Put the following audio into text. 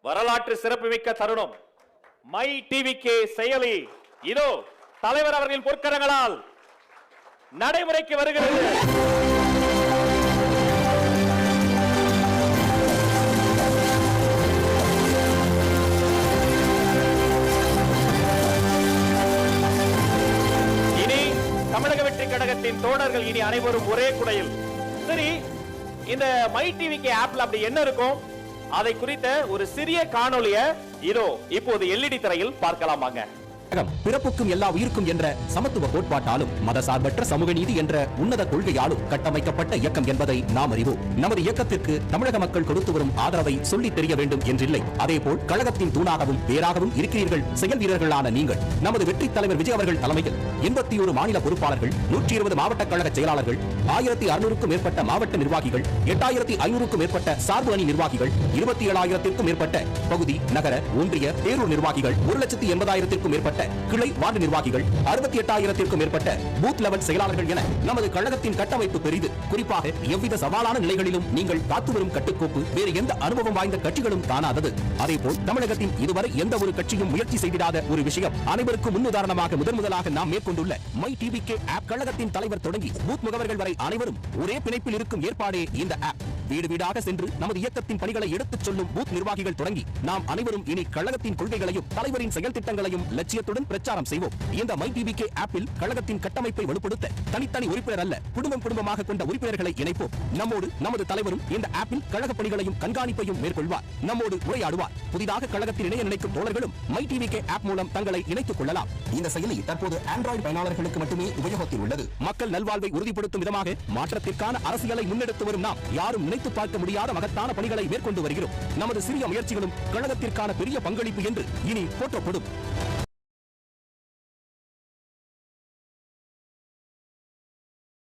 வரலாற்று சிறப்புமிக்க தருணம். மை டிவிகே செயலி இதோ தலைவர் அவர்களின் பொற்கரங்களால் நடைமுறைக்கு வருகிறது. இனி தமிழக வெற்றி கழகத்தின் தோழர்கள் இனி அனைவரும் ஒரே குடையில். சரி, இந்த மை டிவிகே ஆப்ல அப்படி என்ன இருக்கும்? அதை குறித்த ஒரு சிறிய காணொளியை இதோ இப்போது எல்இடி திரையில் பார்க்கலாமாங்க. பிறப்புக்கும் எல்லா உயிருக்கும் என்ற சமத்துவ கோட்பாட்டாலும் மதசார்பற்ற சமூக நீதி என்ற உன்னத கொள்கையாலும் கட்டமைக்கப்பட்ட இயக்கம் என்பதை நாம் அறிவோம். நமது இயக்கத்திற்கு தமிழக மக்கள் கொடுத்து வரும் ஆதரவை சொல்லித் தெரிய வேண்டும் என்றில்லை. அதேபோல் கழகத்தின் தூணாகவும் வேறாகவும் இருக்கிறீர்கள் செயல் வீரர்களான நீங்கள். நமது வெற்றி தலைவர் விஜய் அவர்கள் தலைமையில் 81 மாநில பொறுப்பாளர்கள், 120 மாவட்ட கழக செயலாளர்கள், 1600க்கும் மேற்பட்ட மாவட்ட நிர்வாகிகள், 8500க்கும் மேற்பட்ட சார்பு அணி நிர்வாகிகள், 27,000க்கும் மேற்பட்ட பகுதி, நகர, ஒன்றிய, பேரூர் நிர்வாகிகள், 1,80,000க்கும் மேற்பட்ட கிளை வார்டு நிர்வாகிகள், 68,000க்கும் மேற்பட்ட பூத் லெவல் செயலாளர்கள் என நமது கழகத்தின் கட்டமைப்பு பெரிது. குறிப்பாக எவ்வித சவாலான நிலைகளிலும் நீங்கள் காத்து வரும் கட்டுக்கோப்பு வேறு எந்த அனுபவம் வாய்ந்த கட்சிகளும் காணாதது. அதேபோல் தமிழகத்தின் இதுவரை எந்த ஒரு கட்சியும் முயற்சி செய்திடாத ஒரு விஷயம் அனைவருக்கும் முன்னுதாரணமாக முதன்முதலாக நாம் மேற்கொண்டுள்ள மை டிவிகே ஆப். கழகத்தின் தலைவர் தொடங்கி பூத் முகவர்கள் வரை அனைவரும் ஒரே பிணைப்பில் இருக்கும் ஏற்பாடே இந்த ஆப். வீடு வீடாக சென்று நமது இயக்கத்தின் பணிகளை எடுத்துச் சொல்லும் பூத் நிர்வாகிகள் தொடங்கி நாம் அனைவரும் இனி கழகத்தின் கொள்கைகளையும் தலைவரின் செயல் திட்டங்களையும் லட்சியத்துடன் பிரச்சாரம் செய்வோம். இந்த மை டிவிகே ஆப்பில் கழகத்தின் கட்டமைப்பை வலுப்படுத்த தனித்தனி உறுப்பினர் அல்ல, குடும்பமாக கொண்ட உறுப்பினர்களை இணைப்போம். நம்மோடு நமது தலைவரும் இந்த ஆப்பில் கழக பணிகளையும் கண்காணிப்பையும் மேற்கொள்வார். நம்மோடு உரையாடுவார். புதிதாக கழகத்தில் இணைய நினைக்கும் தோழர்களும் மை டிவிகே ஆப் மூலம் தங்களை இணைத்துக் கொள்ளலாம். இந்த செயலி தற்போது ஆண்ட்ராய்டு பயனாளர்களுக்கு மட்டுமே உபயோகத்தில் உள்ளது. மக்கள் நல்வாழ்வை உறுதிப்படுத்தும் விதமாக மாற்றத்திற்கான அரசியலை முன்னெடுத்து வரும் நாம் யாரும் நினைத்து பார்க்க முடியாத மகத்தான பணிகளை மேற்கொண்டு வருகிறோம். நமது சிறிய முயற்சிகளும் கழகத்திற்கான பெரிய பங்களிப்பு என்று இனி போற்றப்படும்.